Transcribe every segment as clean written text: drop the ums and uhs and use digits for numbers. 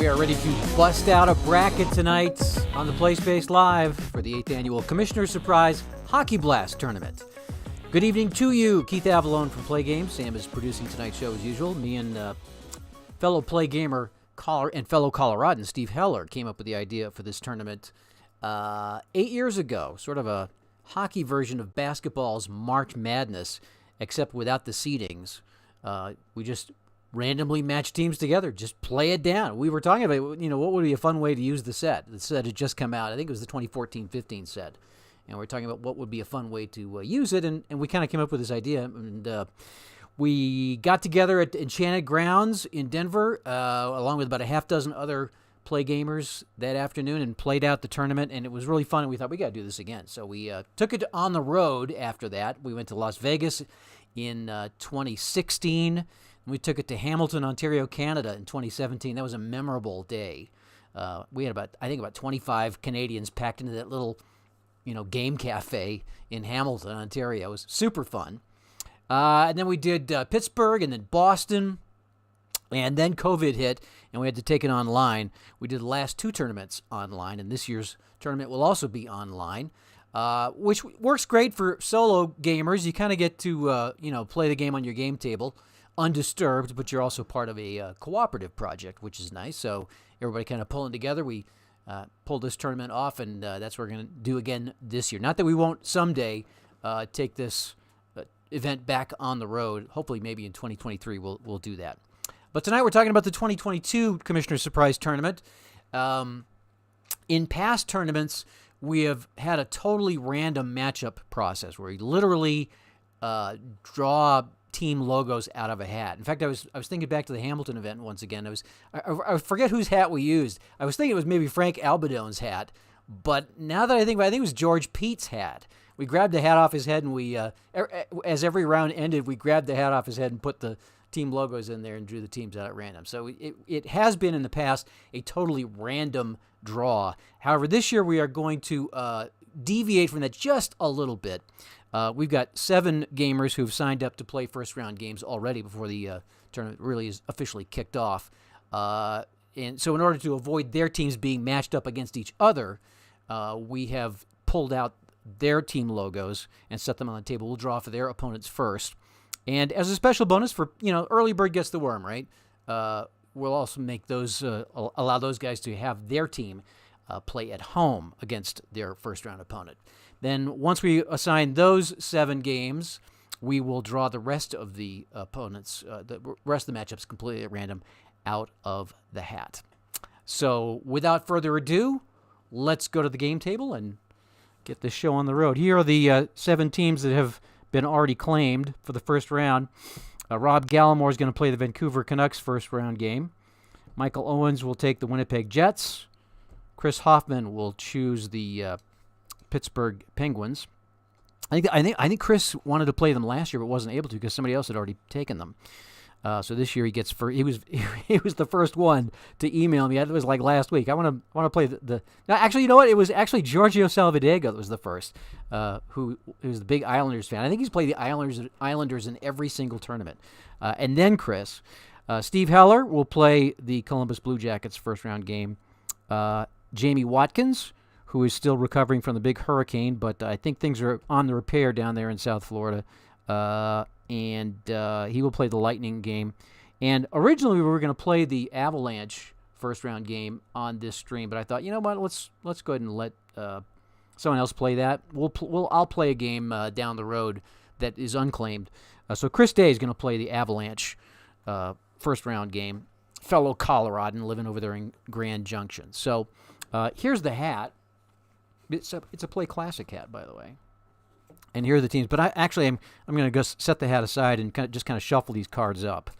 We are ready to bust out a bracket tonight on the Play Space Live for the 8th Annual Commissioner's Surprise Hockey Blast Tournament. Good evening to you. Keith Avalone from Play Games. Sam is producing tonight's show as usual. Me and fellow Play Gamer and fellow Coloradan Steve Heller came up with the idea for this tournament 8 years ago. Sort of a hockey version of basketball's March Madness, except without the seedings. We just randomly match teams together, just play it down. We were talking about, what would be a fun way to use the set. The set had just come out. I think it was the 2014-15 set. And we're talking about what would be a fun way to use it, and we kind of came up with this idea. And we got together at Enchanted Grounds in Denver, along with about a half dozen other Play Gamers that afternoon, and played out the tournament, and it was really fun, and we thought we got to do this again. So we took it on the road after that. We went to Las Vegas in 2016. We took it to Hamilton, Ontario, Canada in 2017. That was a memorable day. We had about 25 Canadians packed into that little, game cafe in Hamilton, Ontario. It was super fun. And then we did Pittsburgh and then Boston. And then COVID hit, and we had to take it online. We did the last two tournaments online, and this year's tournament will also be online, which works great for solo gamers. You kind of get to, play the game on your game table undisturbed, but you're also part of a cooperative project, which is nice. So everybody kind of pulling together. We pulled this tournament off, and that's what we're going to do again this year. Not that we won't someday take this event back on the road. Hopefully, maybe in 2023, we'll do that. But tonight we're talking about the 2022 Commissioner's Surprise Tournament. In past tournaments, we have had a totally random matchup process where we literally draw team logos out of a hat. In fact, I was thinking back to the Hamilton event once again. I forget whose hat we used. I was thinking it was maybe Frank Albadone's hat, but now that I think about it, I think it was George Pete's hat. We grabbed the hat off his head, and we, as every round ended, we grabbed the hat off his head and put the team logos in there and drew the teams out at random. So it has been in the past a totally random draw. However, this year we are going to deviate from that just a little bit. We've got 7 gamers who've signed up to play first-round games already before the tournament really is officially kicked off. And so in order to avoid their teams being matched up against each other, we have pulled out their team logos and set them on the table. We'll draw for their opponents first. And as a special bonus for, early bird gets the worm, right? We'll also make those, allow those guys to have their team play at home against their first-round opponent. Then once we assign those 7 games, we will draw the rest of the opponents, the rest of the matchups completely at random out of the hat. So without further ado, let's go to the game table and get this show on the road. Here are the 7 teams that have been already claimed for the first round. Rob Gallimore is going to play the Vancouver Canucks first-round game. Michael Owens will take the Winnipeg Jets. Chris Hoffman will choose the Pittsburgh Penguins. I think Chris wanted to play them last year, but wasn't able to because somebody else had already taken them. So this year he was the first one to email me. It was like last week. I want to play the. No, actually, you know what? It was actually Giorgio Salvadega that was the first, who was the big Islanders fan. I think he's played the Islanders in every single tournament. And then Chris, Steve Heller will play the Columbus Blue Jackets first round game. Jamie Watkins, who is still recovering from the big hurricane, but I think things are on the repair down there in South Florida. And he will play the Lightning game. And originally we were going to play the Avalanche first-round game on this stream, but I thought, you know what, let's go ahead and let someone else play that. I'll play a game down the road that is unclaimed. So Chris Day is going to play the Avalanche first-round game. Fellow Coloradan living over there in Grand Junction. So here's the hat. It's a Play Classic hat, by the way. And here are the teams. But I'm going to go set the hat aside and kind of shuffle these cards up,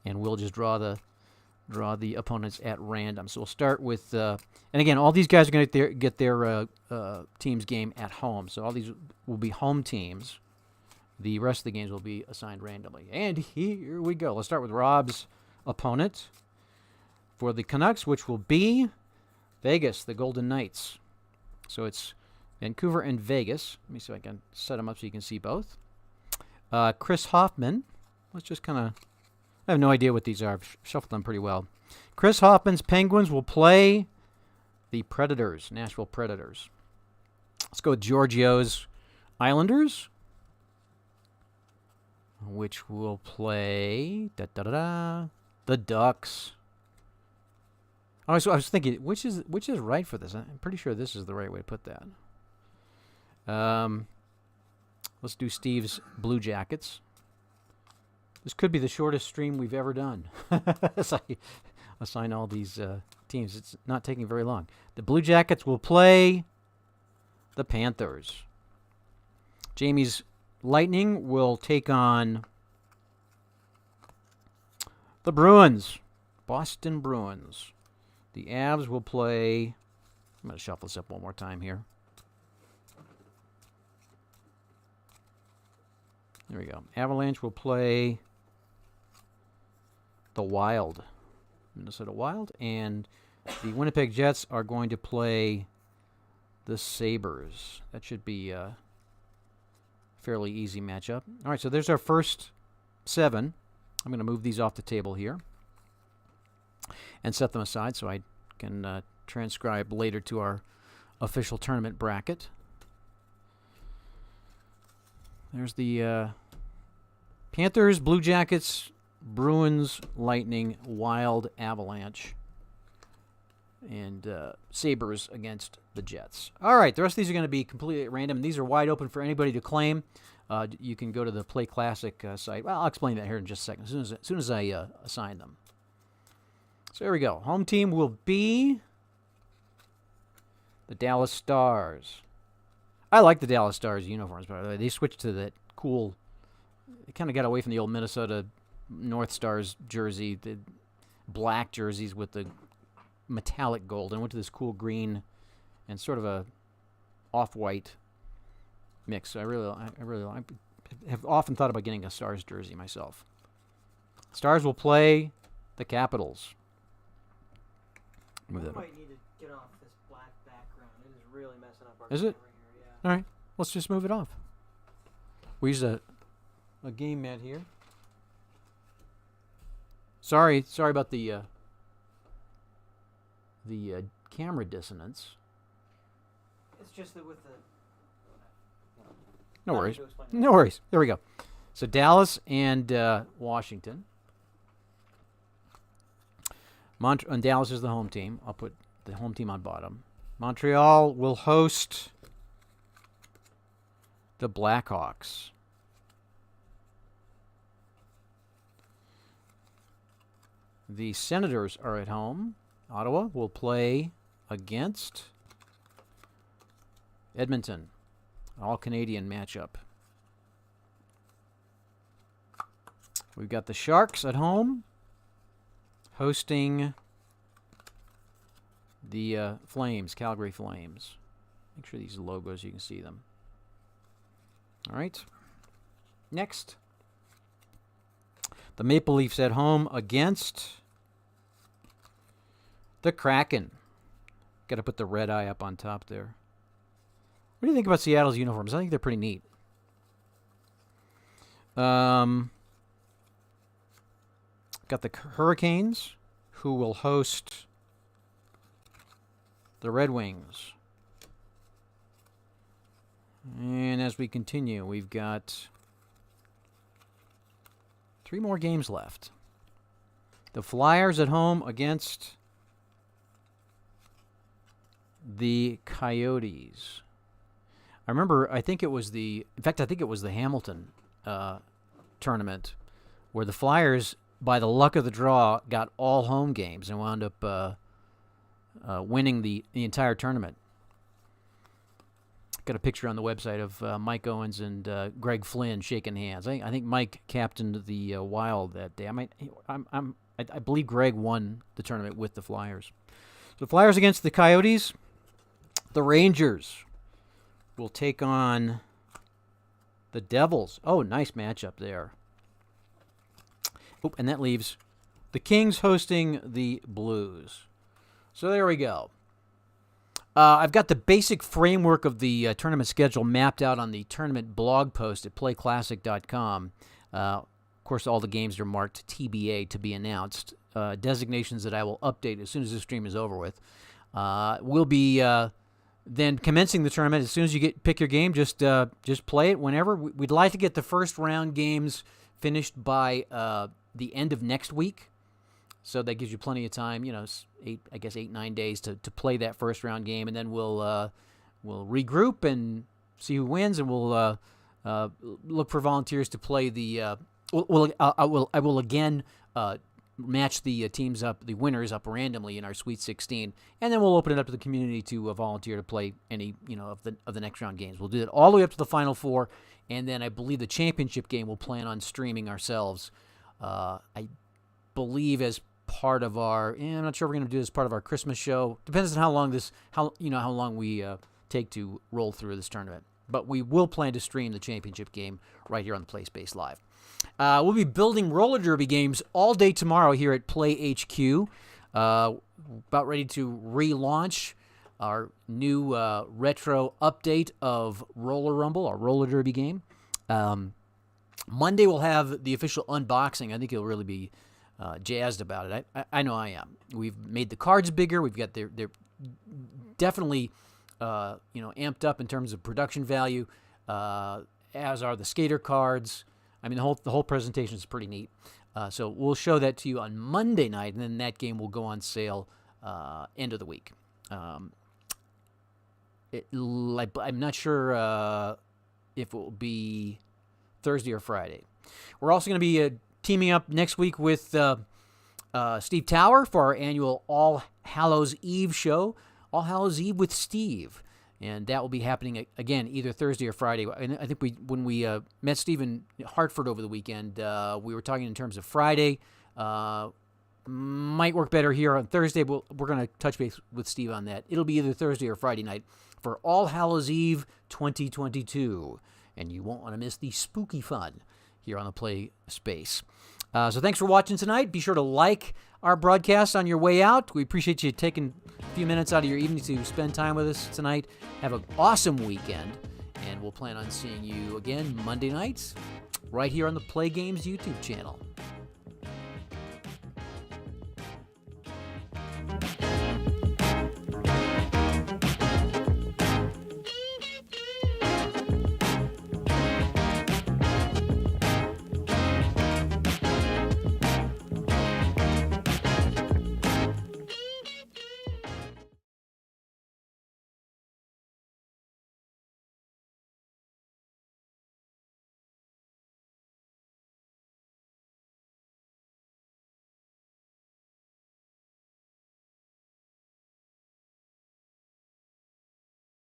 and we'll just draw the opponents at random. So we'll start with and again, all these guys are going to get their team's game at home. So all these will be home teams. The rest of the games will be assigned randomly. And here we go. Let's start with Rob's opponent for the Canucks, which will be Vegas, the Golden Knights. So it's Vancouver and Vegas. Let me see if I can set them up so you can see both. Chris Hoffman. Let's just kind of... I have no idea what these are. I've shuffled them pretty well. Chris Hoffman's Penguins will play the Predators, Nashville Predators. Let's go with Giorgio's Islanders, which will play the Ducks. Oh, so I was thinking, which is right for this? I'm pretty sure this is the right way to put that. Let's do Steve's Blue Jackets. This could be the shortest stream we've ever done. As I assign all these teams, it's not taking very long. The Blue Jackets will play the Panthers. Jamie's Lightning will take on the Bruins, Boston Bruins. The Avs will play... I'm going to shuffle this up one more time here. There we go. Avalanche will play the Wild, Minnesota Wild. And the Winnipeg Jets are going to play the Sabres. That should be a fairly easy matchup. All right, so there's our first 7. I'm going to move these off the table here and set them aside so I can transcribe later to our official tournament bracket. There's the Panthers, Blue Jackets, Bruins, Lightning, Wild, Avalanche, and Sabres against the Jets. All right, the rest of these are going to be completely at random. These are wide open for anybody to claim. You can go to the Play Classic site. Well, I'll explain that here in just a second, as soon as I assign them. So here we go. Home team will be the Dallas Stars. I like the Dallas Stars uniforms, by the way. They switched to that cool... They kind of got away from the old Minnesota North Stars jersey, the black jerseys with the metallic gold, and went to this cool green and sort of a off-white mix. So I have often thought about getting a Stars jersey myself. Stars will play the Capitals. I might need to get off this black background. It is really messing up our Is it? camera here. Yeah. All right, let's just move it off. We use a game mat here. Sorry about the camera dissonance. It's just that with the... No worries. No worries. There we go. So Dallas and Washington. And Dallas is the home team. I'll put the home team on bottom. Montreal will host the Blackhawks. The Senators are at home. Ottawa will play against Edmonton. All-Canadian matchup. We've got the Sharks at home, hosting the Flames, Calgary Flames. Make sure these logos, you can see them. All right. Next. The Maple Leafs at home against the Kraken. Got to put the red eye up on top there. What do you think about Seattle's uniforms? I think they're pretty neat. Got the Hurricanes, who will host the Red Wings. And as we continue, we've got 3 more games left. The Flyers at home against the Coyotes. I think it was the Hamilton tournament where the Flyers, by the luck of the draw, got all home games and wound up winning the entire tournament. Got a picture on the website of Mike Owens and Greg Flynn shaking hands. I think Mike captained the Wild that day. I believe Greg won the tournament with the Flyers. So the Flyers against the Coyotes. The Rangers will take on the Devils. Oh, nice matchup there. Oh, and that leaves the Kings hosting the Blues. So there we go. I've got the basic framework of the tournament schedule mapped out on the tournament blog post at playclassic.com. Of course, all the games are marked TBA, to be announced. Designations that I will update as soon as this stream is over with. We'll be then commencing the tournament. As soon as you pick your game, just play it whenever. We'd like to get the first round games finished by the end of next week. So that gives you plenty of time, 8-9 days to play that first round game, and then we'll regroup and see who wins, and we'll look for volunteers to play the. I will again match the teams up, the winners up randomly in our Sweet 16, and then we'll open it up to the community to volunteer to play any of the next round games. We'll do it all the way up to the Final Four, and then I believe the championship game we'll plan on streaming ourselves. I believe as part of our, I'm not sure we're going to do this as part of our Christmas show. Depends on how long we take to roll through this tournament. But we will plan to stream the championship game right here on the Play Space Live. We'll be building roller derby games all day tomorrow here at Play HQ. About ready to relaunch our new retro update of Roller Rumble, our roller derby game. Monday we'll have the official unboxing. I think you'll really be jazzed about it. I know I am. We've made the cards bigger. We've got they're definitely amped up in terms of production value, as are the skater cards. I mean, the whole presentation is pretty neat. So we'll show that to you on Monday night, and then that game will go on sale end of the week. I'm not sure if it will be Thursday or Friday. We're also going to be teaming up next week with Steve Tower for our annual All Hallows Eve show, All Hallows Eve with Steve. And that will be happening, again, either Thursday or Friday. And I think when we met Steve in Hartford over the weekend, we were talking in terms of Friday. Might work better here on Thursday, but we're going to touch base with Steve on that. It'll be either Thursday or Friday night for All Hallows Eve 2022. And you won't want to miss the spooky fun here on the Play Space. So thanks for watching tonight. Be sure to like our broadcast on your way out. We appreciate you taking a few minutes out of your evening to spend time with us tonight. Have an awesome weekend, and we'll plan on seeing you again Monday nights right here on the Play Games YouTube channel.